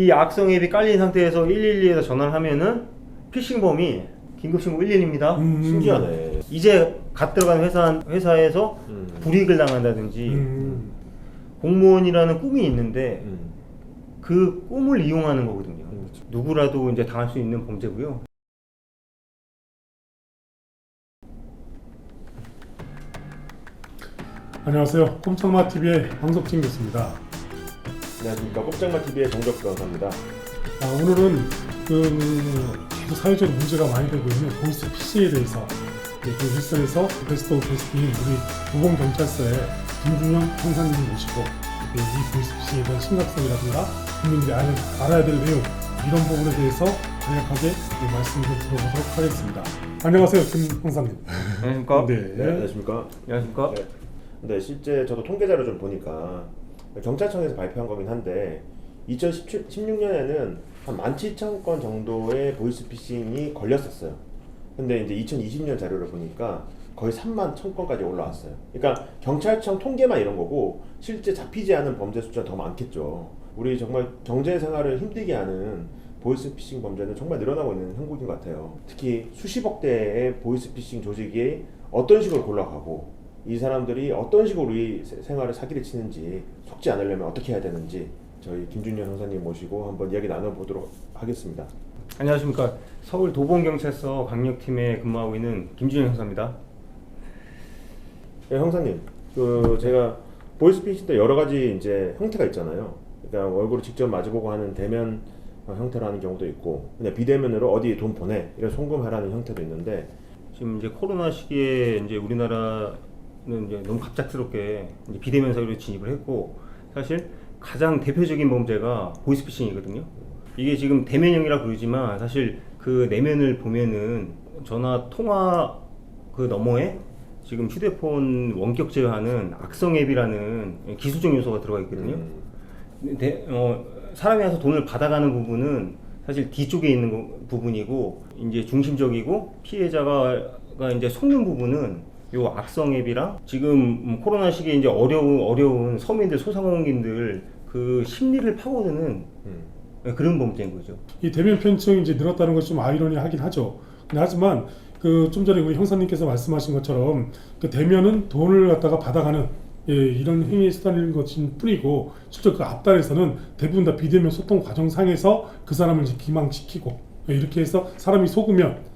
이 악성 앱이 깔린 상태에서 112에서 전화를 하면은 피싱범이 긴급신고 112입니다. 신기하네. 이제 갓 들어간 회사에서 불이익을 당한다든지 공무원이라는 꿈이 있는데 그 꿈을 이용하는 거거든요. 누구라도 이제 당할 수 있는 범죄고요. 안녕하세요. 꼼짝마TV의 황석진 교수입니다. 안녕하십니까. 꼼짝마TV의 정적 변호사입니다. 오늘은 계속 사회적으로 문제가 많이 되고 있는 보이스 피싱에 대해서 그 일선에서 베스트 오브 베스트인 우리 도봉경찰서의 김준영 형사님을 모시고 이 보이스 피싱에 대한 심각성이라든가 국민들이 알아야 될 내용 이런 부분에 대해서 간략하게 말씀을 들어보도록 하겠습니다. 안녕하세요, 김 형사님. 안녕하십니까? 네. 안녕하십니까. 안녕하십니까? 네. 근데 실제 저도 통계자료 좀 보니까 경찰청에서 발표한 거긴 한데 2016년에는 한 17,000건 정도의 보이스피싱이 걸렸었어요. 근데 이제 2020년 자료를 보니까 거의 31,000건까지 올라왔어요. 그러니까 경찰청 통계만 이런 거고 실제 잡히지 않은 범죄 숫자는 더 많겠죠. 우리 정말 경제 생활을 힘들게 하는 보이스피싱 범죄는 정말 늘어나고 있는 형국인 것 같아요. 특히 수십억 대의 보이스피싱 조직이 어떤 식으로 골라가고 이 사람들이 어떤 식으로 우리 생활에 사기를 치는지 속지 않으려면 어떻게 해야 되는지 저희 김준현 형사님 모시고 한번 이야기 나눠보도록 하겠습니다. 안녕하십니까. 서울 도봉경찰서 강력팀에 근무하고 있는 김준영 형사입니다. 네, 형사님, 제가 보이스피싱 때 여러 가지 이제 형태가 있잖아요. 그러니까 얼굴을 직접 마주보고 하는 대면 형태로 하는 경우도 있고, 그냥 비대면으로 어디 돈 보내 이런 송금하라는 형태도 있는데 지금 이제 코로나 시기에 이제 우리나라는 이제 너무 갑작스럽게 이제 비대면 사회로 진입을 했고, 사실 가장 대표적인 범죄가 보이스피싱이거든요. 이게 지금 대면형이라 부르지만 사실 그 내면을 보면은 전화 통화 그 너머에 지금 휴대폰 원격 제어하는 악성 앱이라는 기술적 요소가 들어가 있거든요. 사람이 와서 돈을 받아가는 부분은 사실 뒤쪽에 있는 부분이고, 이제 중심적이고 피해자가 이제 속는 부분은 요 악성 앱이랑 지금 코로나 시기에 이제 어려운 서민들 소상공인들 그 심리를 파고드는 그런 범죄인 거죠. 이 대면 편층이 이제 늘었다는 것이 좀 아이러니하긴 하죠. 근데 하지만 좀 전에 우리 형사님께서 말씀하신 것처럼 그 대면은 돈을 갖다가 받아가는 이런 행위 수단인 것인 뿐이고, 실제 그 앞단에서는 대부분 다 비대면 소통 과정상에서 그 사람을 이제 기망시키고 이렇게 해서 사람이 속으면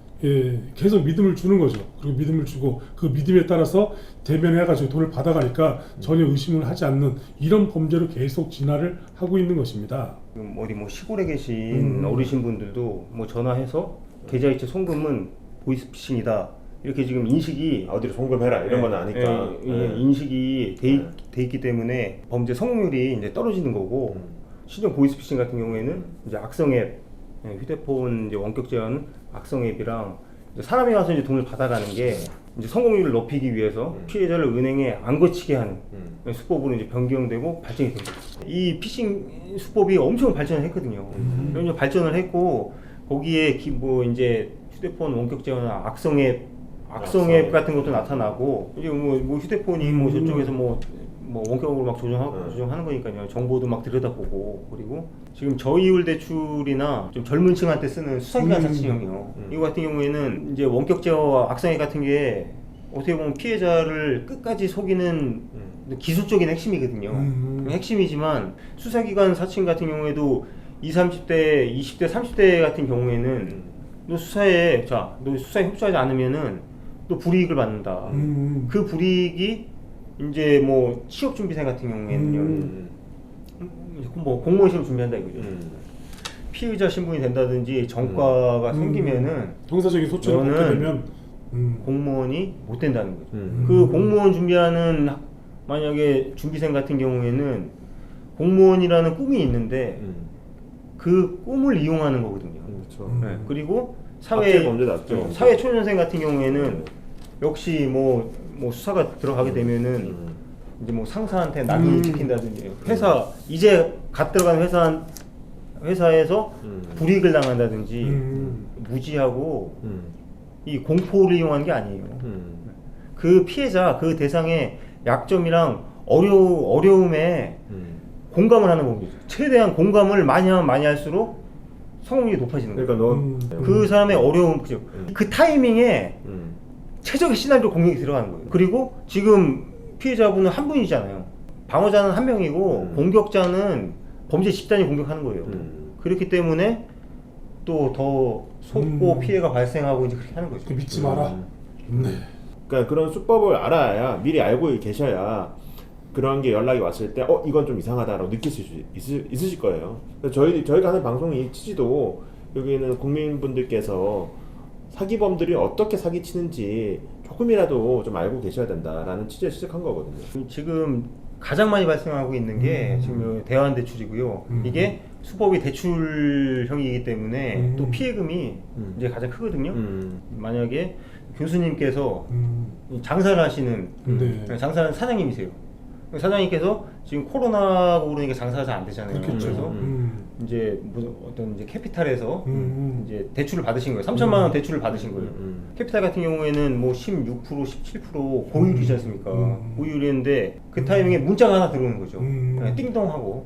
계속 믿음을 주는 거죠. 그리고 믿음을 주고 그 믿음에 따라서 대면해가지고 돈을 받아가니까 전혀 의심을 하지 않는 이런 범죄로 계속 진화를 하고 있는 것입니다. 어디 뭐 시골에 계신 어르신분들도 뭐 전화해서 계좌이체 송금은 보이스피싱이다 이렇게 지금 인식이 어디로 송금해라 이런 건 아니까 인식이 돼 있기 때문에 범죄 성공률이 이제 떨어지는 거고, 실제 보이스피싱 같은 경우에는 이제 악성 앱, 휴대폰 이제 원격 제어하는 악성 앱이랑 이제 사람이 와서 이제 돈을 받아가는 게 이제 성공률을 높이기 위해서 피해자를 은행에 안 거치게 하는 수법으로 이제 변경되고 발전이 된 거죠. 이 피싱 수법이 엄청 발전을 했거든요. 그래서 발전을 했고 거기에 뭐 이제 휴대폰 원격 제어나 악성 앱 같은 것도 나타나고, 이제 뭐 휴대폰이 뭐 저쪽에서 뭐 원격으로 막 조정하는 거니까요. 정보도 막 들여다보고, 그리고 지금 저이율 대출이나 좀 젊은 층한테 쓰는 수사기관 사칭형이요. 이거 같은 경우에는 이제 원격 제어 악성 앱 같은 게 어떻게 보면 피해자를 끝까지 속이는 기술적인 핵심이거든요. 핵심이지만 수사기관 사칭 같은 경우에도 20, 30대, 20대, 30대 같은 경우에는 너 수사에 협조하지 않으면은 또 불이익을 받는다. 그 불이익이 이제 뭐 취업준비생 같은 경우에는요, 뭐 공무원 시험 준비한다 이거죠. 피의자 신분이 된다든지 전과가 생기면은 형사적인 소출을 받게 되면 공무원이 못 된다는 거죠. 그 공무원 준비하는 만약에 준비생 같은 경우에는 공무원이라는 꿈이 있는데 그 꿈을 이용하는 거거든요. 그렇죠. 그리고 사회 초년생 같은 경우에는 역시 뭐 수사가 들어가게 되면은 이제 뭐 상사한테 낙인을 찍힌다든지, 이제 갓 들어간 회사에서 불이익을 당한다든지 무지하고 이 공포를 이용한 게 아니에요. 그 피해자 그 대상의 약점이랑 어려움에 공감을 하는 법이죠. 최대한 공감을 많이 하면 많이 할수록 성공률이 높아지는 거예요. 그러니까 너 그 사람의 어려움, 그 타이밍에 음. 최적의 시나리오 공략이 들어가는 거예요. 그리고 지금 피해자분은 한 분이잖아요. 방어자는 한 명이고 공격자는 범죄 집단이 공격하는 거예요. 그렇기 때문에 또 더 속고 피해가 발생하고 이제 그렇게 하는 거죠. 믿지 마라. 네. 그러니까 그런 수법을 알아야 미리 알고 계셔야 그런 게 연락이 왔을 때 이건 좀 이상하다라고 느끼실 수 있으실 거예요. 그래서 저희가 하는 방송이 취지도 여기는 국민분들께서 사기범들이 어떻게 사기치는지 조금이라도 좀 알고 계셔야 된다라는 취지에 시작한 거거든요. 지금 가장 많이 발생하고 있는 게 지금 대환 대출이고요. 이게 수법이 대출형이기 때문에 또 피해금이 이제 가장 크거든요. 만약에 교수님께서 장사를 하시는 장사하는 사장님이세요. 사장님께서 지금 코로나가 오르니까 장사가 잘 안 되잖아요. 그렇겠죠. 그래서 이제 어떤 이제 캐피탈에서 이제 대출을 받으신 거예요. 3천만 원 대출을 받으신 거예요. 캐피탈 같은 경우에는 뭐 16%, 17% 고율이지 않습니까? 고율인데 그 타이밍에 문자가 하나 들어오는 거죠. 그냥 띵동하고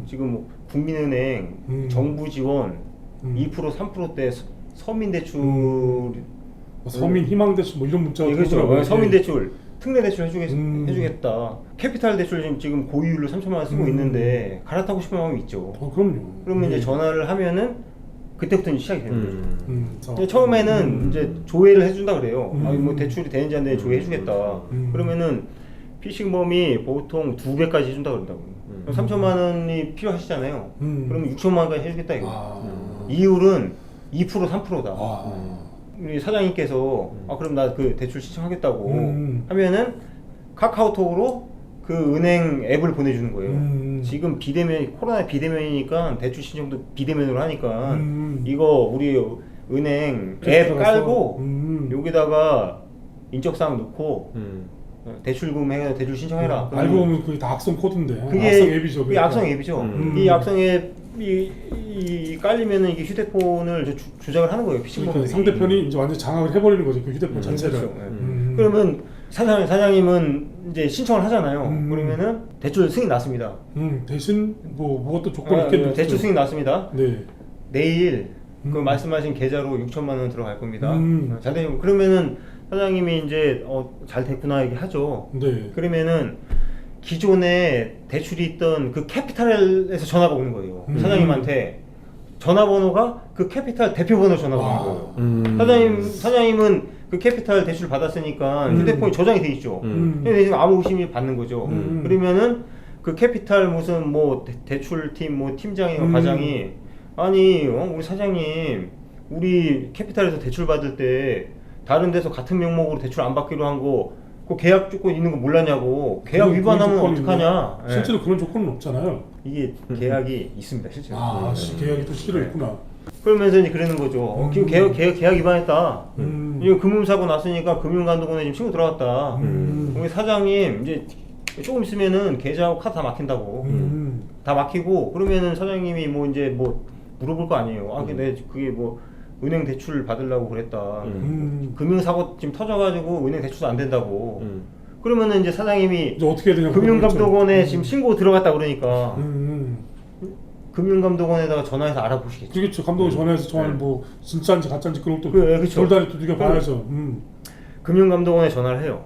지금 뭐 국민은행 정부 지원 2%, 3%대 서민 대출 서민 희망 대출 뭐 이런 문자가 예, 그렇죠. 들어오더라고요. 서민 대출, 특례 대출 해주겠다. 캐피탈 대출 지금 고율로 3천만 원 쓰고 있는데 갈아타고 싶은 마음이 있죠. 그럼요. 그러면 이제 전화를 하면은 그때부터 이제 시작이 되는 거죠. 근데 처음에는 이제 조회를 해준다 그래요. 아니 뭐 대출이 되는지 안 되는지 조회해주겠다. 그러면은 피싱범이 보통 2배까지 해준다 그런다고. 3천만 원이 필요하시잖아요. 그러면 6천만 원까지 해주겠다 이거. 이율은 2%, 3%다. 우리 사장님께서 그럼 나 그 대출 신청하겠다고 하면은 카카오톡으로 그 은행 앱을 보내주는 거예요. 지금 비대면 코로나 비대면이니까 대출 신청도 비대면으로 하니까 이거 우리 은행 앱 깔고 여기다가 인적사항 넣고 대출금 해서 대출 신청해라. 알고 보면 그게 다 악성 코드인데. 그게 악성 앱이죠. 그게 악성 앱이죠. 이 악성 앱이 깔리면은 이게 휴대폰을 조작을 하는 거예요. 피싱범들이. 그러니까 상대편이 이제 완전 장악을 해버리는 거죠. 그 휴대폰 자체를. 그렇죠. 그러면 사장님은 이제 신청을 하잖아요. 그러면은 대출 승인 났습니다. 대신 뭐 또 조건이 있겠네요. 대출 승인 났습니다. 네. 내일 그 말씀하신 계좌로 6천만 원 들어갈 겁니다. 잘 되면 그러면은 사장님이 이제 잘 됐구나 이렇게 하죠. 네. 그러면은 기존에 대출이 있던 그 캐피탈에서 전화가 오는 거예요. 사장님한테 전화번호가 그 캐피탈 대표번호 전화가 오는 거예요. 사장님은 그 캐피탈 대출 받았으니까 휴대폰이 저장이 돼 있죠. 근데 지금 아무 의심이 받는 거죠. 그러면은 그 캐피탈 무슨 뭐 대출팀 뭐 팀장이나 과장이 아니 우리 사장님 우리 캐피탈에서 대출 받을 때 다른 데서 같은 명목으로 대출 안 받기로 한 거 그 계약 조건 있는 거 몰랐냐고. 계약 위반하면 어떡하냐. 실제로 그런 조건은 없잖아요. 이게 계약이 있습니다 실제로. 계약이 또 실제로 있구나. 그러면서 이제 그러는 거죠. 지금 계약 위반했다. 이거 금융사고 났으니까 금융감독원에 지금 신고 들어갔다. 우리 사장님 이제 조금 있으면은 계좌하고 카드 다 막힌다고. 다 막히고 그러면은 사장님이 뭐 이제 뭐 물어볼 거 아니에요. 근데 그게 뭐 은행 대출 받으려고 그랬다. 금융사고 지금 터져가지고 은행 대출도 안 된다고. 그러면은 이제 사장님이 이제 어떻게 해야 되냐고. 금융감독원에 지금 신고 들어갔다 그러니까 금융감독원에다가 전화해서 알아보시겠죠. 그렇죠. 감독이 전화해서 정말 뭐 진짜인지 가짜인지 그걸 또 그렇죠. 돌다리 두들겨 봐야죠. 금융감독원에 전화를 해요.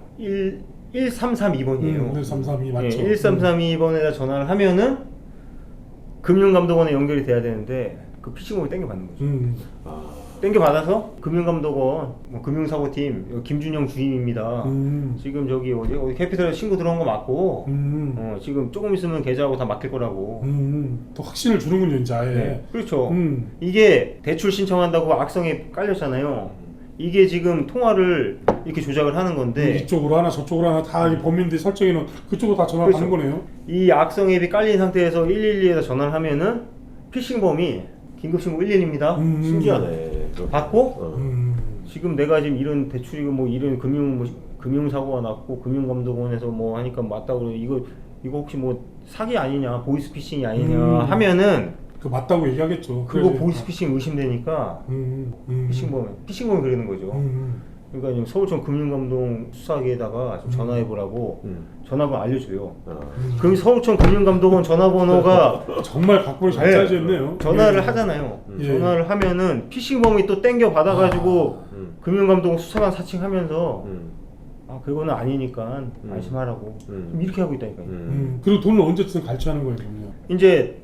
1332번이에요. 네, 332 맞죠. 1332번에다 전화를 하면은 금융감독원에 연결이 돼야 되는데 그 피싱범이 땡겨받는 거죠. 땡겨받아서 금융감독원 금융사고팀 김준영 주임입니다. 지금 저기 어디 캐피탈에 신고 들어온 거 맞고 지금 조금 있으면 계좌하고 다 막힐 거라고. 또 확신을 주는군요 이제 아예. 네, 그렇죠. 이게 대출 신청한다고 악성에 깔렸잖아요. 이게 지금 통화를 이렇게 조작을 하는 건데 이쪽으로 하나 저쪽으로 하나 다 이 범인들이 설정해놓은 그쪽으로 다 전화가 가는 거네요. 이 악성 앱이 깔린 상태에서 112에다 전화를 하면은 피싱범이 긴급신고 112입니다. 신기하네. 받고 지금 내가 지금 이런 대출이고 뭐 이런 금융사고가 났고 금융감독원에서 뭐 하니까 맞다고 이거 혹시 뭐 사기 아니냐 보이스피싱이 아니냐 하면은 그 맞다고 얘기하겠죠. 그거 보이스피싱 의심되니까 피싱범이 그러는 거죠. 그러니까 지금 서울청 금융감독 수사기에다가 좀 전화해보라고 전화번호 알려줘요. 그럼 서울청 금융감독원 전화번호가 정말 각본을 잘 짜져 있네요. 전화를 예. 하잖아요. 예. 전화를 하면은 피싱범이 또 땡겨 받아가지고 금융감독원 수사관 사칭하면서 아 그거는 아니니까 안심하라고 이렇게 하고 있다니까요. 그리고 돈을 언제든 갈취하는 거예요, 그럼요. 이제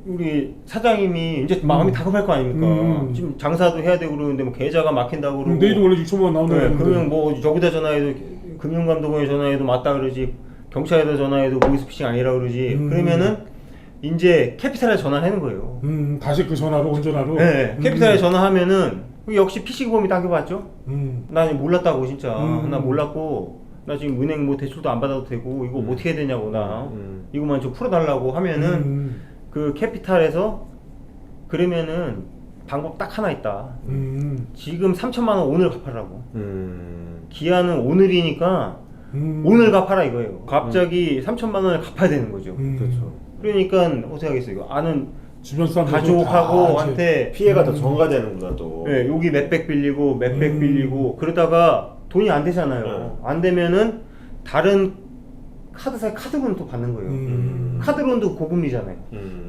우리 사장님이 이제 마음이 다급할 거 아닙니까? 지금 장사도 해야 되고 그러는데 뭐 계좌가 막힌다고 그러고 내일은 원래 6천만 원 나온다고 네, 했는데. 그러면 뭐 저기다 전화해도 금융감독원에 전화해도 맞다 그러지 경찰에다 전화해도 보이스피싱 아니라 그러지 그러면은 이제 캐피탈에 전화하는 거예요. 다시 그 전화로 온 전화로. 네, 캐피탈에 전화하면은 역시 피싱범이 당겨봤죠. 나 몰랐다고 진짜 나 몰랐고 나 지금 은행 뭐 대출도 안 받아도 되고 이거 뭐 어떻게 해야 되냐고 나 이거만 좀 풀어달라고 하면은 그 캐피탈에서 그러면은 방법 딱 하나 있다. 지금 3천만 원 오늘 갚아라고. 기한은 오늘이니까 오늘 갚아라 이거예요. 갑자기 3천만 원을 갚아야 되는 거죠. 그렇죠. 그러니까 어떻게 하겠어요? 이거 아는 주변 사람들 가족하고 한테 피해가 더 전가되는구나 또. 네, 여기 몇백 빌리고 몇백 빌리고 그러다가 돈이 안 되잖아요. 안 되면은 다른 카드사에 카드론 또 받는 거예요. 카드론도 고금리잖아요.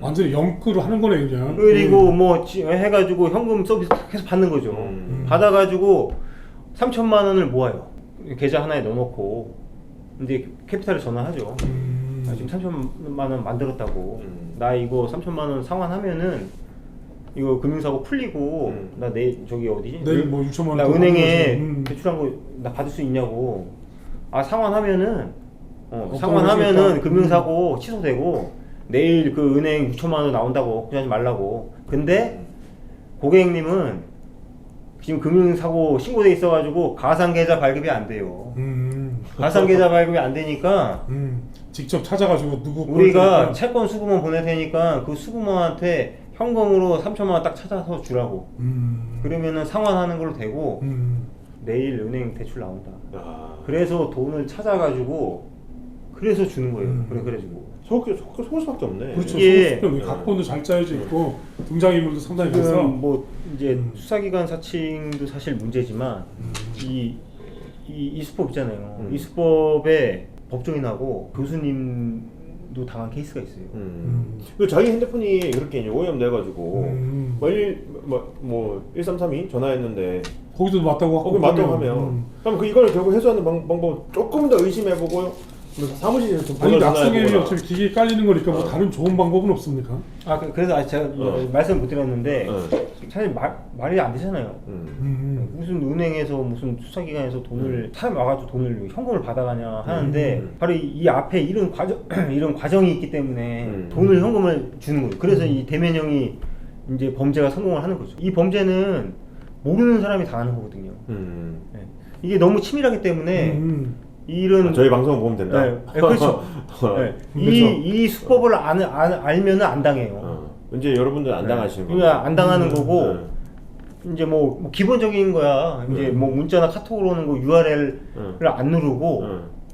완전히 영끌을 하는 거네 그냥. 그리고 뭐 해가지고 현금 서비스 계속 받는 거죠. 받아가지고 3천만 원을 모아요. 계좌 하나에 넣어놓고 이제 캐피탈에 전화하죠. 나 지금 3천만 원 만들었다고. 나 이거 3천만 원 상환하면은 이거 금융사고 풀리고 나 저기 어디지? 내일 뭐 6천만 원 나 더 은행에 받는 거지. 대출한 거 나 받을 수 있냐고. 아 상환하면은 걱정을 상환하면은 하시겠다. 금융사고 취소되고 내일 그 은행 6천만 원 나온다고 걱정하지 말라고. 근데 고객님은 지금 금융사고 신고돼 있어가지고 가상계좌 발급이 안 돼요. 가상계좌 발급이 안 되니까 직접 찾아가지고 누구 우리가 채권 수금원 보낼 테니까 그 수금원한테 현금으로 3천만 원 딱 찾아서 주라고. 그러면은 상환하는 걸로 되고 내일 은행 대출 나온다. 그래서 돈을 찾아가지고 그래서 주는 거예요. 그래가지고 속을 수밖에 없네. 그렇죠. 이게- 각본도 잘 짜여져 있고 등장인물도 상당히 지금 많아서 뭐 이제 수사기관 사칭도 사실 문제지만 이 수법 있잖아요. 이 수법에 법조인하고 교수님도 당한 케이스가 있어요. 그 자기 핸드폰이 그렇게 이제 오염 돼가지고 뭐 1332 전화했는데 거기도 맞다고 하고 거기 맞다고 하면 그럼 이걸 결국 해소하는 방법 조금 더 의심해보고 사무실에서 좀 아니 보러 낙성앱이 전화해보거나. 어차피 기계에 깔리는 거니까 뭐 다른 좋은 방법은 없습니까? 아 그래서 제가 말씀 못 드렸는데 사실 말이 안 되잖아요. 무슨 은행에서 무슨 수사기관에서 돈을 사람 와가지고 돈을 현금을 받아가냐 하는데 바로 이 앞에 이런 과정이 있기 때문에 돈을 현금을 주는 거예요. 그래서 이 대면형이 이제 범죄가 성공을 하는 거죠. 이 범죄는 모르는 사람이 당하는 거거든요. 네. 이게 너무 치밀하기 때문에 이런 저희 방송 보면 된다. 네, 그렇죠. 네. 이 수법을 알면은 안 당해요. 이제 여러분들 안 당하시는 거예요. 그러니까 안 당하는 거고 이제 뭐 기본적인 거야. 이제 뭐 문자나 카톡으로 오는 거 URL을 안 누르고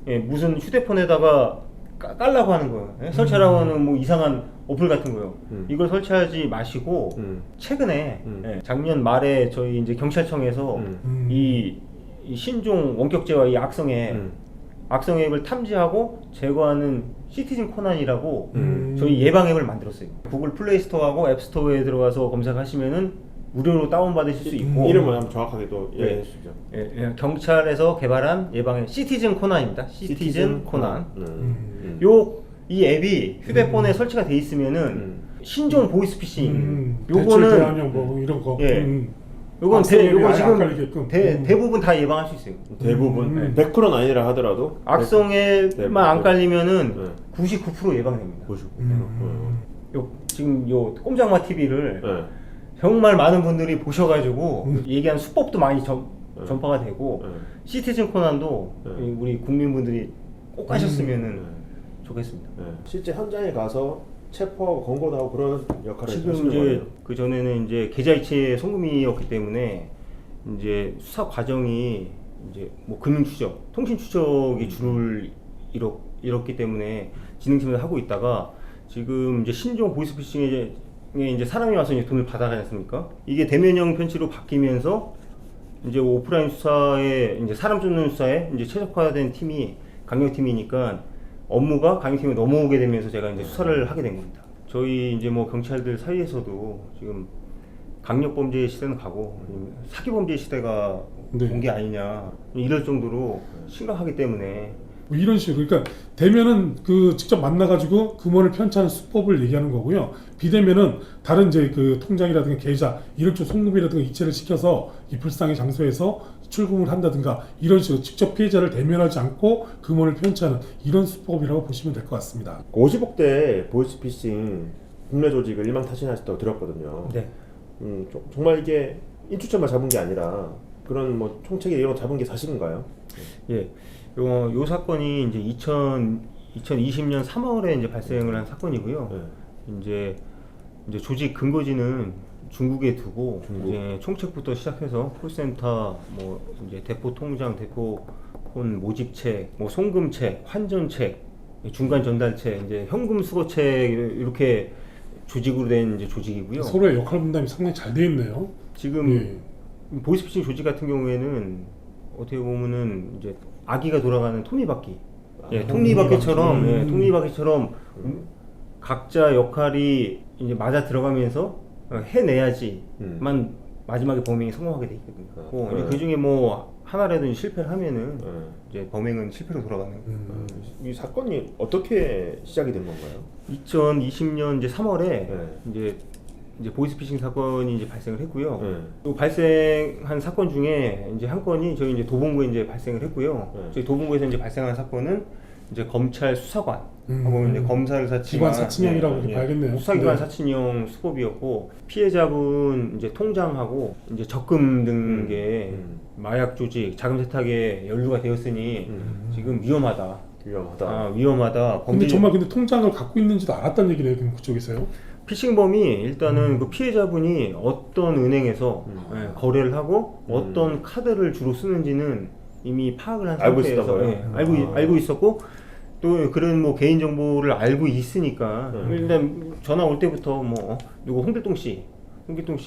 예, 무슨 휴대폰에다가 깔라고 하는 거예요. 예? 설치하라고 하는 뭐 이상한 어플 같은 거요. 이걸 설치하지 마시고 최근에 예, 작년 말에 저희 이제 경찰청에서 이 신종 원격제와 이 악성 앱을 탐지하고 제거하는 시티즌 코난이라고 저희 예방 앱을 만들었어요. 구글 플레이 스토어하고 앱 스토어에 들어가서 검색하시면은 무료로 다운받으실 수 있고 이름을 한번 정확하게 또 얘기해 주시죠. 예, 경찰에서 개발한 예방 앱 시티즌 코난입니다. 시티즌 코난. 이 앱이 휴대폰에 설치가 돼 있으면은 신종 보이스피싱 대출 요거는 대안형 뭐 이런 거. 예. 요거 악성앱이 아예 안 지금 깔리게끔. 대부분 다 예방할 수 있어요. 대부분 100%는 아니라 하더라도 악성앱만 안 깔리면은 네. 99% 예방됩니다. 99%. 지금 요 꼼장마 TV를 정말 많은 분들이 보셔가지고 얘기한 수법도 많이 전파가 되고 시티즌 코난도 우리 국민분들이 꼭 가셨으면은 좋겠습니다. 실제 현장에 가서 체포하고 검거도 하고 그런 역할을 지금 하시는 이제 거예요. 그 전에는 이제 계좌이체 송금이었기 때문에 이제 수사 과정이 이제 뭐 금융 추적, 통신 추적이 주를 이뤘기 때문에 진흥팀에서 하고 있다가 지금 이제 신종 보이스피싱에 이제 사람이 와서 이제 돈을 받아가지 않습니까? 이게 대면형 편취로 바뀌면서 이제 오프라인 수사에 이제 사람 쫓는 수사에 이제 최적화된 팀이 강력팀이니까 업무가 강력팀에 넘어오게 되면서 제가 이제 수사를 하게 된 겁니다. 저희 이제 뭐 경찰들 사이에서도 지금 강력 범죄 시대는 가고 사기 범죄 시대가 네. 온 게 아니냐 이럴 정도로 심각하기 때문에 뭐 이런 식으로 그러니까 대면은 그 직접 만나가지고 금원을 편찬하는 수법을 얘기하는 거고요. 비대면은 다른 이제 그 통장이라든가 계좌 이런 쪽 송금이라든가 이체를 시켜서 이 불상의 장소에서 출금을 한다든가 이런 식으로 직접 피해자를 대면하지 않고 금원을 편찬하는 이런 수법이라고 보시면 될 것 같습니다. 50억대 보이스피싱 국내 조직을 일망타진하셨다고 들었거든요. 네. 정말 이게 인추천만 잡은 게 아니라 그런 뭐 총책에 이런 거 잡은 게 사실인가요? 예. 요 사건이 이제 2020년 3월에 이제 발생을 한 사건이고요. 네. 이제 조직 근거지는 중국에 두고 중국. 이제 총책부터 시작해서 콜센터, 뭐 이제 대포 통장, 대포폰 모집책, 뭐 송금책, 환전책, 중간 전달책, 이제 현금 수거책 이렇게 조직으로 된 이제 조직이고요. 서로의 역할 분담이 상당히 잘 돼 있네요. 지금 예. 보이스피싱 조직 같은 경우에는 어떻게 보면은 이제 아기가 돌아가는 톱니바퀴, 예, 톱니바퀴처럼, 예, 톱니바퀴처럼 각자 역할이 이제 맞아 들어가면서 해내야지만 마지막에 범행이 성공하게 돼 있거든요. 이제 그 중에 뭐 하나라도 이제 실패를 하면은 이제 범행은 실패로 돌아가는. 이 사건이 어떻게 시작이 된 건가요? 2020년 이제 3월에 네. 이제 보이스피싱 사건이 이제 발생을 했고요. 네. 또 발생한 사건 중에 이제 한 건이 저희 이제 도봉구에 이제 발생을 했고요. 네. 저희 도봉구에서 이제 발생한 사건은 이제 검찰 수사관하고 이제 검사를 사칭한 기관 사칭형이라고 이렇게 봐야겠네요. 수사기관 네. 사칭형 수법이었고 피해자분 이제 통장하고 이제 적금 등 게 마약 조직 자금 세탁에 연루가 되었으니 지금 위험하다. 위험하다. 근데 정말 근데 통장을 갖고 있는지도 알았다는 얘기네요. 그럼 그쪽에서요? 피싱범이 일단은 그 피해자분이 어떤 은행에서 거래를 하고 어떤 카드를 주로 쓰는지는 이미 파악을 한 알고 상태에서 있었다고요? 알고 있었고 또 그런 뭐 개인 정보를 알고 있으니까 일단 전화 올 때부터 뭐 누구 홍길동 씨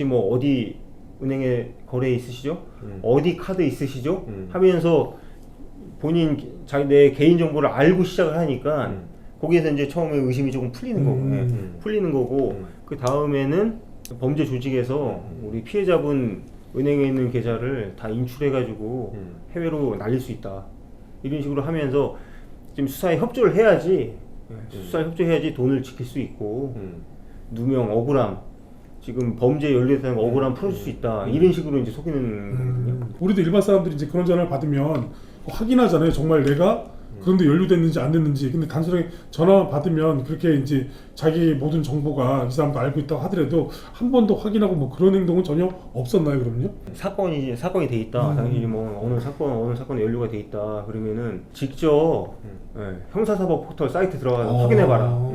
뭐 어디 은행에 거래 있으시죠? 어디 카드 있으시죠? 하면서 본인 내 개인 정보를 알고 시작을 하니까 거기에서 이제 처음에 의심이 조금 풀리는 거고, 풀리는 거고 그 다음에는 범죄 조직에서 우리 피해자분 은행에 있는 계좌를 다 인출해가지고 해외로 날릴 수 있다 이런 식으로 하면서 지금 수사에 협조를 해야지 수사에 협조해야지 돈을 지킬 수 있고 누명 억울함 지금 범죄에 연루됐다는 억울함 풀어줄 수 있다 이런 식으로 이제 속이는 거거든요. 우리도 일반 사람들이 이제 그런 전화를 받으면 확인하잖아요. 정말 내가 그런데 연루됐는지 안 됐는지. 근데 단순하게 전화 받으면 그렇게 이제 자기 모든 정보가 이 사람도 알고 있다고 하더라도 한 번 더 확인하고 뭐 그런 행동은 전혀 없었나요, 그럼요? 사건이 돼 있다. 당연히 뭐 어느 사건에 연루가 돼 있다. 그러면은 직접 형사사법 포털 사이트 들어가서 확인해봐라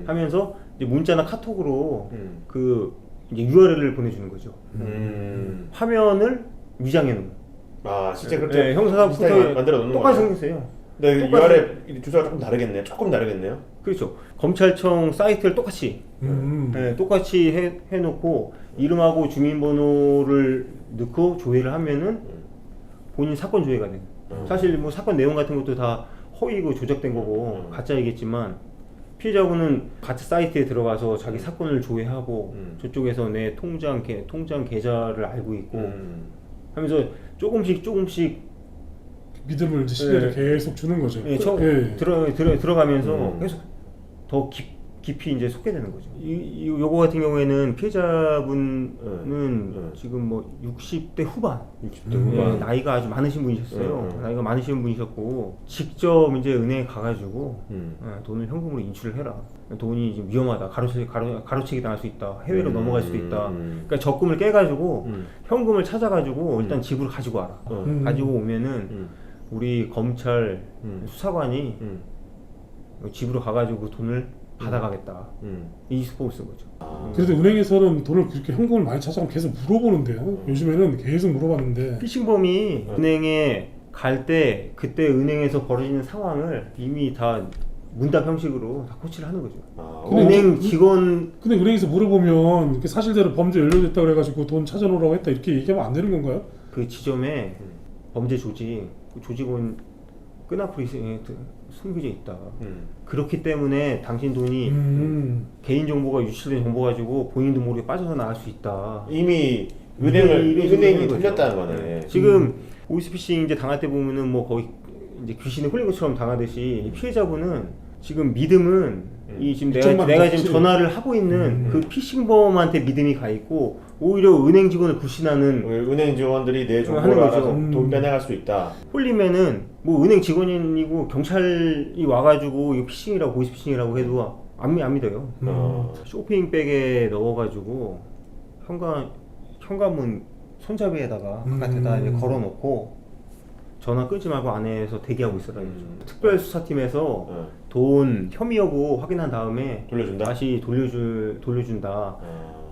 하면서 이제 문자나 카톡으로 그 이제 URL을 보내주는 거죠. 화면을 위장해 놓은. 진짜 그렇게 형사사법 포털 만들어 놓는 똑같이 거예요? 생겼어요. 네, URL 주소가 조금 다르겠네요. 그렇죠. 검찰청 사이트를 똑같이 똑같이 해놓고 이름하고 주민번호를 넣고 조회를 하면은 본인 사건 조회가 돼요. 사실 뭐 사건 내용 같은 것도 다 허위고 조작된 거고 가짜이겠지만 피해자분은 같은 사이트에 들어가서 자기 사건을 조회하고 저쪽에서 내 통장 계좌를 알고 있고 하면서 조금씩 믿음을 이제 신뢰를 계속 주는 거죠. 들어가면서 계속 더 깊이 이제 속게 되는 거죠. 요거 같은 경우에는 피해자분은 지금 뭐 60대 후반, 나이가 아주 많으신 분이셨어요. 나이가 많으신 분이셨고 직접 이제 은행에 가가지고 돈을 현금으로 인출을 해라. 돈이 지금 위험하다. 가로채기 당할 수 있다. 해외로 넘어갈 수도 있다. 그러니까 적금을 깨가지고 현금을 찾아가지고 일단 집으로 가지고 와라. 가지고 오면은 우리 검찰 수사관이 집으로 가가지고 그 돈을 받아가겠다. 이 수법을 쓴 거죠. 그래도 은행에서는 돈을 그렇게 현금을 많이 찾아가면 계속 물어보는데요. 요즘에는 계속 물어봤는데 피싱범이 은행에 갈 때 그때 은행에서 벌어지는 상황을 이미 다 문답 형식으로 다 코치를 하는 거죠. 은행 직원 근데 은행에서 물어보면 사실대로 범죄 연루됐다 그래가지고 돈 찾아놓으라고 했다 이렇게 얘기하면 안 되는 건가요? 그 지점에 범죄 조직, 그 조직원 끈앞으로 숨겨져 있다. 그렇기 때문에 당신 돈이 개인 정보가 유출된 정보 가지고 본인도 모르게 빠져서 나갈 수 있다. 이미 이런 식으로 은행이 하는 거죠. 털렸다는 거네. 지금 보이스피싱 이제 당할 때 보면은 뭐 거의 이제 귀신에 홀린 것처럼 당하듯이 이 피해자분은 지금 믿음은 이 지금 내가 지금 확실히. 전화를 하고 있는 그 피싱범한테 믿음이 가 있고 오히려 은행 직원을 불신하는 은행 직원들이 내 하는 정보를 거죠. 알아서 돈 빼내갈 수 있다. 홀리면은 뭐 은행 직원이고 경찰이 와가지고 이거 피싱이라고 보이스피싱이라고 해도 안 믿어요. 쇼핑백에 넣어가지고 현관문 손잡이에다가 바깥에다 이제 걸어놓고 전화 끊지 말고 안에서 대기하고 있어라 이거죠. 특별수사팀에서 돈 혐의 여부 확인한 다음에 돌려준다? 다시 돌려준다.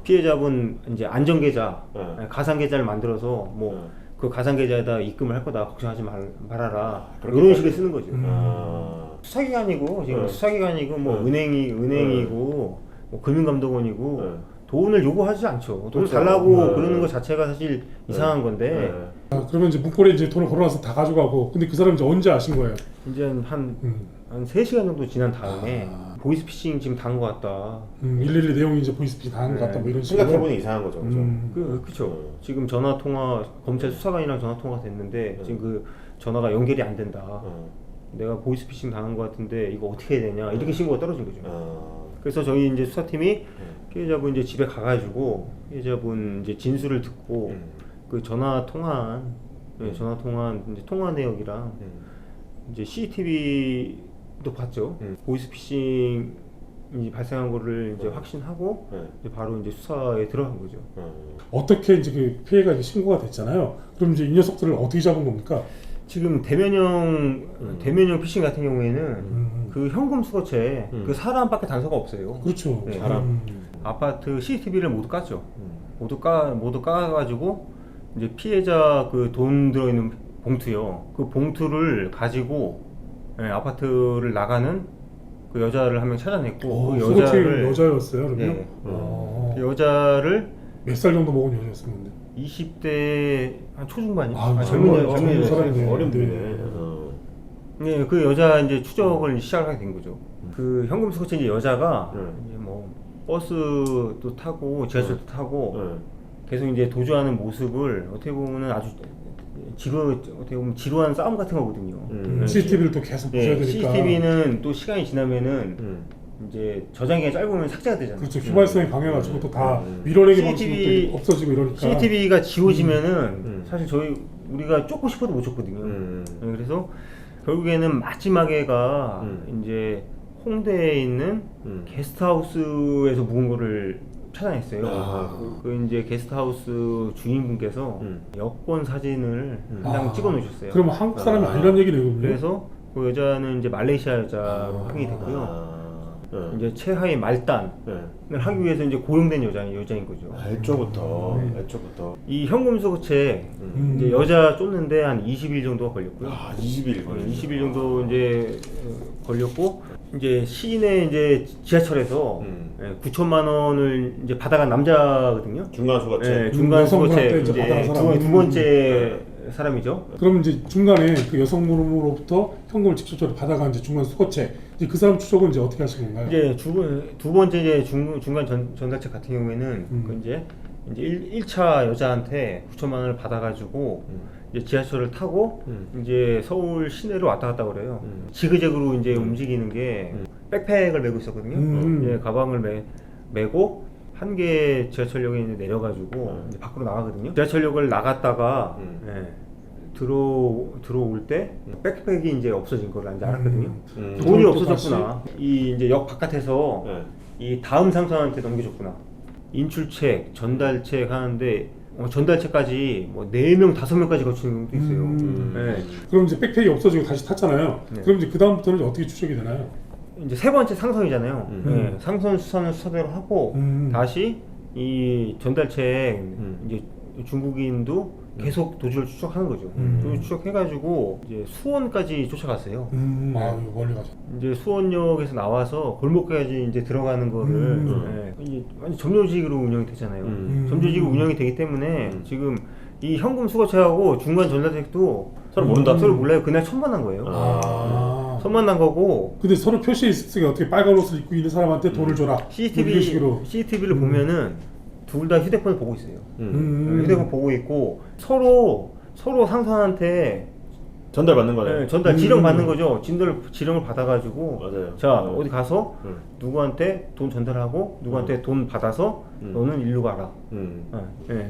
피해자분 이제 안전계좌, 가상계좌를 만들어서 뭐 그 가상계좌에다 입금을 할 거다 걱정하지 말아라. 이런 식으로 쓰는 거죠. 수사기관이고 지금 수사기관이고 뭐 은행이고 뭐 금융감독원이고 돈을 요구하지 않죠. 돈 그렇죠. 달라고 그러는 것 자체가 사실 이상한 건데 그러면 이제 문고리에 이제 돈을 걸어놔서 다 가져가고, 근데 그 사람 이제 언제 아신 거예요? 이제 한 3시간 정도 지난 다음에 보이스피싱 지금 당한 것 같다. 112 내용이 이제 보이스피싱 당한 것 같다, 뭐 이런 식으로. 생각해보니 이상한 거죠. 그죠? 그쵸. 지금 전화통화, 검찰 수사관이랑 전화통화가 됐는데 지금 그 전화가 연결이 안 된다. 내가 보이스피싱 당한 것 같은데 이거 어떻게 해야 되냐. 이렇게 신고가 떨어진 거죠. 그래서 저희 이제 수사팀이 피해자분 이제 집에 가가지고 피해자분 이제 진술을 듣고 그 전화 통화 이제 통화 내역이랑 이제 CCTV도 봤죠. 보이스피싱이 발생한 거를 이제 확신하고 이제 바로 이제 수사에 들어간 거죠. 어떻게 이제 그 피해가 이제 신고가 됐잖아요. 그럼 이제 이 녀석들을 어떻게 잡은 겁니까? 지금 대면형 피싱 같은 경우에는 그 현금 수거채 그 사람밖에 단서가 없어요. 그렇죠. 네. 사람. 아파트 CCTV를 모두 깠죠. 모두 까가지고 이제 피해자 그 돈 들어있는 봉투요. 그 봉투를 가지고 아파트를 나가는 그 여자를 한 명 찾아냈고 그 소개팅 여자였어요, 그러면? 네. 그 여자를 몇 살 정도 먹은 여자였었는데? 20대 한 초중반이 젊은 사람이네. 어른들이네. 네, 그 여자 이제 추적을 시작하게 된 거죠. 그 현금 수거채 이제 여자가 이제 뭐 버스도 타고 지하철도 타고 계속 이제 도주하는 모습을 어떻게 보면은 아주 어떻게 보면 지루한 싸움 같은 거거든요. CCTV를 또 계속 보셔야 되니까. CCTV는 또 시간이 지나면은 이제 저장기가 짧으면 삭제가 되잖아요. 그렇죠. 휘발성이 강해가지고 또 다 밀어내기 방식도 없어지고 이러니까. CCTV가 지워지면은 사실 우리가 쫓고 싶어도 못 쫓거든요. 그래서 결국에는 마지막에가 이제 홍대에 있는 게스트하우스에서 묵은 거를 찾아냈어요. 그 이제 게스트하우스 주인분께서 여권 사진을 한 장 찍어 놓으셨어요. 그럼 한국 사람이 아니란 얘기네요, 그러면? 그래서 그 여자는 이제 말레이시아 여자로 확인이 됐고요. 이제 최하위 말단을 하기 위해서 이제 고용된 여자인 거죠. 애초부터. 이 현금 수거채 이제 여자 쫓는데 한 20일 정도가 걸렸고요. 20일 걸렸죠. 20일 정도 이제 걸렸고 이제 시내 이제 지하철에서 9천만 원을 이제 받아간 남자거든요. 중간 수거채. 네, 중간 수거채 여성분한테 이제 이제 받아간 사람. 두 번째 사람이죠. 그럼 이제 중간에 그 여성으로부터 현금을 직접적으로 받아간 이제 중간 수거채, 이제 그 사람 추적은 이제 어떻게 하신 건가요? 이제 두 번째 이제 중간 전달책 같은 경우에는 그 이제 1차 여자한테 9천만 원을 받아가지고 이제 지하철을 타고 이제 서울 시내로 왔다 갔다 그래요. 지그재그로 이제 움직이는 게 백팩을 메고 있었거든요. 이제 가방을 메고 한 개 지하철역에 이제 내려가지고 이제 밖으로 나가거든요. 지하철역을 나갔다가 들어올 때 백팩이 이제 없어진 걸 이제 알았거든요. 돈이 없어졌구나. 이 이제 역 바깥에서 이 다음 상사한테 넘겨줬구나. 인출책, 전달책 하는데 전달책까지 뭐 4명, 5명까지 거치는 경우도 있어요. 그럼 이제 백팩이 없어지고 다시 탔잖아요. 그럼 이제 그 다음부터는 어떻게 추적이 되나요? 이제 세 번째 상선이잖아요. 상선 수사는 수사대로 하고 다시 이 전달책 이제 중국인도 계속 도주를 추적하는 거죠. 그리고 추적해가지고 이제 수원까지 쫓아갔어요. 멀리 가죠. 이제 수원역에서 나와서 골목까지 이제 들어가는 거를 이제 완전 점조직으로 운영이 되잖아요. 점조직으로 운영이 되기 때문에 지금 이 현금 수거체하고 중간 전자책도 서로 모른다. 서로 몰라요. 그날 처음 만난 거예요. 처음 만난 거고 근데 서로 표시에 있으니까 어떻게 빨간 옷을 입고 있는 사람한테 돈을 줘라. 이런 식으로. CCTV를 보면은 둘 다 휴대폰을 보고 있어요. 음. 휴대폰 보고 있고 서로 상사한테 전달받는 거네. 전달 지령 받는 거죠. 지령을 받아가지고 맞아요. 자 어디 가서 음. 누구한테 돈 전달하고 누구한테 돈 받아서 너는 일로 가라.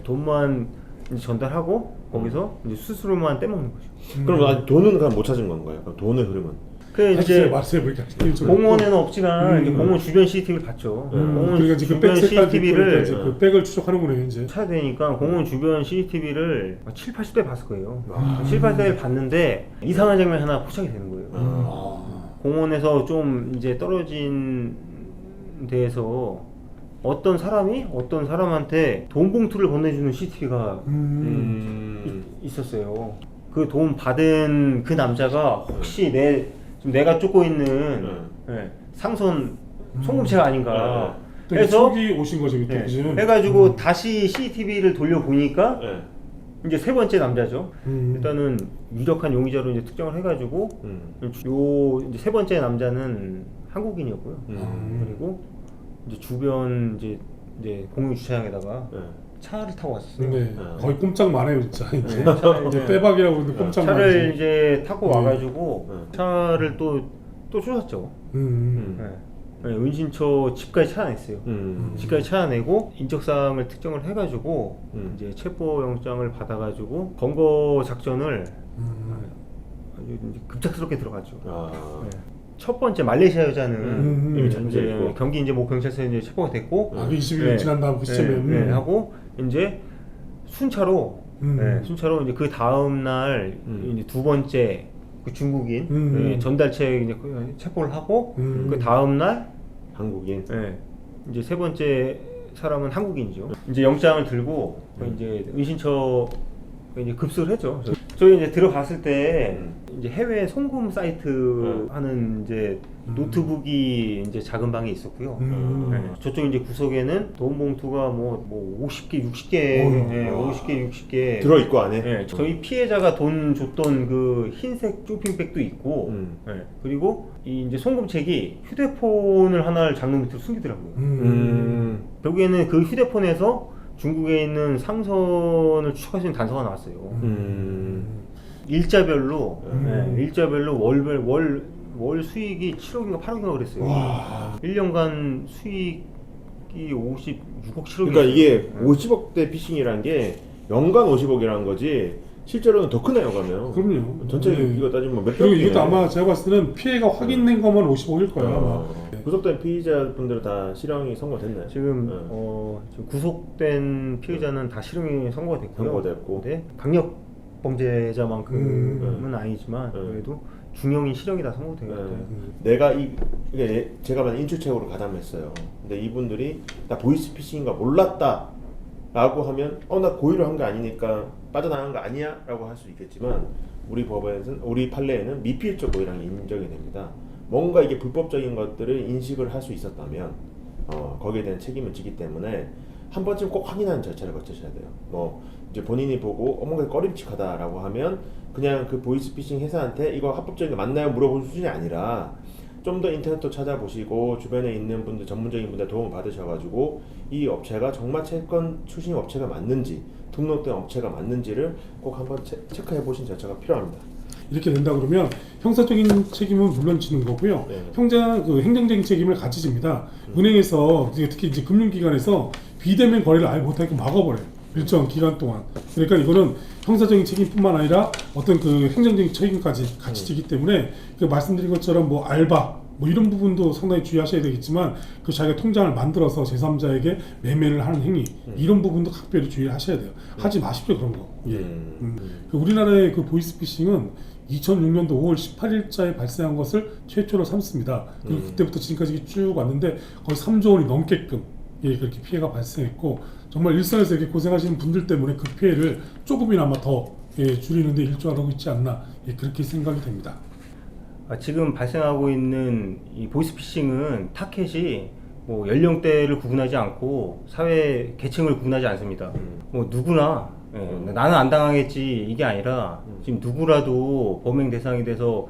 돈만 이제 전달하고 거기서 이제 수수료만 떼먹는 거죠. 그럼 아직 돈은 그냥 못 찾은 건가요? 그럼 돈의 흐름은? 그 이제 말씀해 보니까 공무원에는 없지만 이제 공무원 주변 CCTV를 봤죠. 공무원 그러니까 지금 백 주변 CCTV를 CCTV를 그 백을 추적하는구나 이제. 찾아야 되니까 공무원 주변 CCTV를 7, 80대 봤을 거예요. 7, 80대를 봤는데 이상한 장면이 하나 포착이 되는 거예요. 공원에서 좀 이제 떨어진 데에서 어떤 사람이 어떤 사람한테 돈 봉투를 건네주는 CCTV가 있었어요. 그 돈 받은 그 남자가 혹시 지금 내가 쫓고 있는 상선 송금체가 아닌가 해서 해서 기 오신 거죠 그때 그지? 해가지고 다시 CCTV를 돌려보니까 네. 이제 세 번째 남자죠. 음. 일단은 유력한 용의자로 이제 특정을 해가지고 요 이제 세 번째 남자는 한국인이었고요. 그리고 이제 주변 이제 공유 주차장에다가 차를 타고 왔어요. 네. 거의 꼼짝 많아요 진짜 이제. 차를 이제 빼박이라고 그러는데 꼼짝 차를 많지. 이제 타고 와가지고 차를 또 쏘셨죠. 은신처 집까지 찾아냈어요. 집까지 찾아내고 인적사항을 특정을 해가지고 이제 체포영장을 받아가지고 검거 작전을 아주 이제 급작스럽게 들어갔죠. 첫 번째 말레이시아 여자는 이미 이제 잡혀있고. 경기 이제 뭐 경찰서에 이제 체포가 됐고 그 20일 지난 다음 그 시점에 하고 이제 순차로 순차로 이제 그 다음 날 이제 두 번째 그 중국인 전달책 이제 체포를 하고 그 다음 날 한국인. 이제 세 번째 사람은 한국인이죠. 이제 영장을 들고 이제 은신처 이제 급습을 했죠. 저희 이제 들어갔을 때 이제 해외 송금 사이트 하는 이제 노트북이 이제 작은 방에 있었고요. 저쪽 이제 구석에는 돈 봉투가 뭐 50개, 60개, 50개, 60개 들어 있고 안에. 저희 피해자가 돈 줬던 그 흰색 쇼핑백도 있고, 그리고 이 이제 송금책이 휴대폰을 하나를 장롱 밑으로 숨기더라고요. 결국에는 그 휴대폰에서 중국에 있는 상선을 추적할 수 있는 단서가 나왔어요. 일자별로 월 수익이 7억인가 8억인가 그랬어요. 1년간 수익이 56억 7억. 그러니까 이게 50억대 피싱이라는 게 연간 50억이라는 거지 실제로는 더 크네요, 가면. 그럼요. 전체 네. 이거 따지면 몇 그리고 백이네. 이것도 아마 제가 봤을 때는 피해가 확인된 것만 50억일 거예요 아마. 구속된 피의자분들은 다 실형이 선고됐나요? 지금 지금 구속된 피의자는 다 실형이 선고가 됐고요. 선고됐고. 네, 강력 범죄자만큼은 아니지만 그래도 중형이 실형이 다 선고되었대요. 내가 이게 제가 만약 인출책으로 가담했어요. 근데 이분들이 나 보이스피싱인가 몰랐다라고 하면 나 고의로 한 게 아니니까 빠져나간 거 아니야? 라고 할 수 있겠지만 우리 판례에는 미필적 고의라는 게 인정이 됩니다. 뭔가 이게 불법적인 것들을 인식을 할 수 있었다면 거기에 대한 책임을 지기 때문에 한 번쯤 꼭 확인하는 절차를 거치셔야 돼요. 뭐 이제 본인이 보고 뭔가 꺼림칙하다라고 하면 그냥 그 보이스피싱 회사한테 이거 합법적인 거 맞나요? 물어보는 수준이 아니라 좀 더 인터넷도 찾아보시고 주변에 있는 분들 전문적인 분들 도움을 받으셔가지고 이 업체가 정말 채권 출신 업체가 맞는지 등록된 업체가 맞는지를 꼭 한번 체크해 보신 절차가 필요합니다. 이렇게 된다 그러면 형사적인 책임은 물론 지는 거고요. 행정적인 책임을 같이 집니다. 은행에서 특히 이제 금융기관에서 비대면 거래를 아예 못하게 막아버려요. 일정 기간 동안. 그러니까 이거는 형사적인 책임뿐만 아니라 어떤 그 행정적인 책임까지 같이 지기 때문에 그 말씀드린 것처럼 뭐 알바 뭐 이런 부분도 상당히 주의하셔야 되겠지만 그 자기가 통장을 만들어서 제3자에게 매매를 하는 행위 이런 부분도 각별히 주의하셔야 돼요. 하지 마십시오 그런 거. 그 우리나라의 그 보이스피싱은 2006년도 5월 18일자에 발생한 것을 최초로 삼습니다. 그리고 그때부터 지금까지 쭉 왔는데 거의 3조 원이 넘게끔 그렇게 피해가 발생했고 정말 일선에서 이렇게 고생하시는 분들 때문에 그 피해를 조금이나마 더 줄이는 데 일조하고 있지 않나 그렇게 생각이 됩니다. 지금 발생하고 있는 이 보이스피싱은 타켓이 뭐 연령대를 구분하지 않고 사회 계층을 구분하지 않습니다. 뭐 누구나 예, 나는 안 당하겠지 이게 아니라 지금 누구라도 범행 대상이 돼서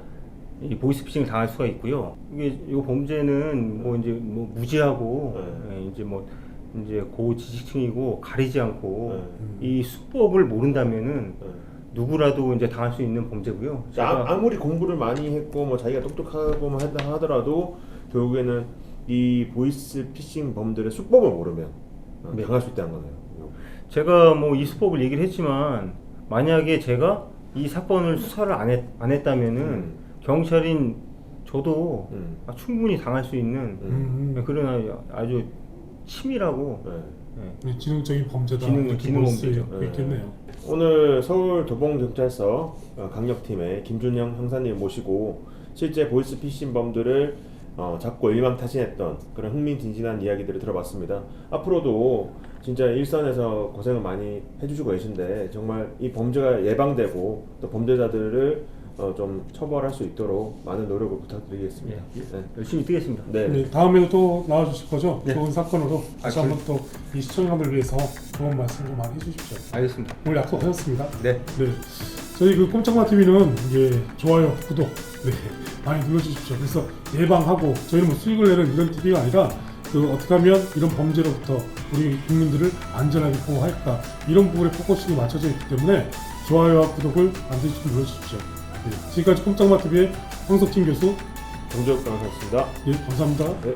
이 보이스피싱을 당할 수가 있고요. 이게 이 범죄는 뭐 이제 뭐 무지하고 예, 이제 고지식층이고 가리지 않고 이 수법을 모른다면은 누구라도 이제 당할 수 있는 범죄고요. 아무리 공부를 많이 했고 뭐 자기가 똑똑하고만 한다 하더라도 결국에는 이 보이스 피싱 범들의 수법을 모르면 네. 당할 수 있다는 거네요. 제가 뭐 이 수법을 얘기를 했지만 만약에 제가 이 사건을 수사를 안 했다면은 경찰인 저도 충분히 당할 수 있는 그런 아주 치밀하고 네. 지능적인 범죄다. 지능 이렇게 볼 수 범죄죠. 있겠네요. 오늘 서울 도봉경찰서 강력팀의 김준영 형사님 모시고 실제 보이스피싱 범들을 잡고 일망타진했던 그런 흥미진진한 이야기들을 들어봤습니다. 앞으로도 진짜 일선에서 고생을 많이 해주시고 계신데 정말 이 범죄가 예방되고 또 범죄자들을 좀 처벌할 수 있도록 많은 노력을 부탁드리겠습니다. 네. 열심히 뛰겠습니다. 네. 네, 다음에도 또 나와주실 거죠? 네. 좋은 사건으로 다시 아, 한번 또 이 시청자분들 위해서 좋은 말씀 좀 많이 해주십시오. 알겠습니다. 오늘 약속하셨습니다. 네. 네, 저희 그 꼼짝마 TV는 좋아요, 구독 많이 눌러주십시오. 그래서 예방하고 저희는 뭐 수익을 내는 이런 TV가 아니라 어떻게 하면 이런 범죄로부터 우리 국민들을 안전하게 보호할까 이런 부분에 포커싱이 맞춰져 있기 때문에 좋아요와 구독을 반드시 좀 눌러주십시오. 네, 지금까지 꼼짝마 TV의 황석진 교수, 정재욱 변호사였습니다. 감사합니다. 네.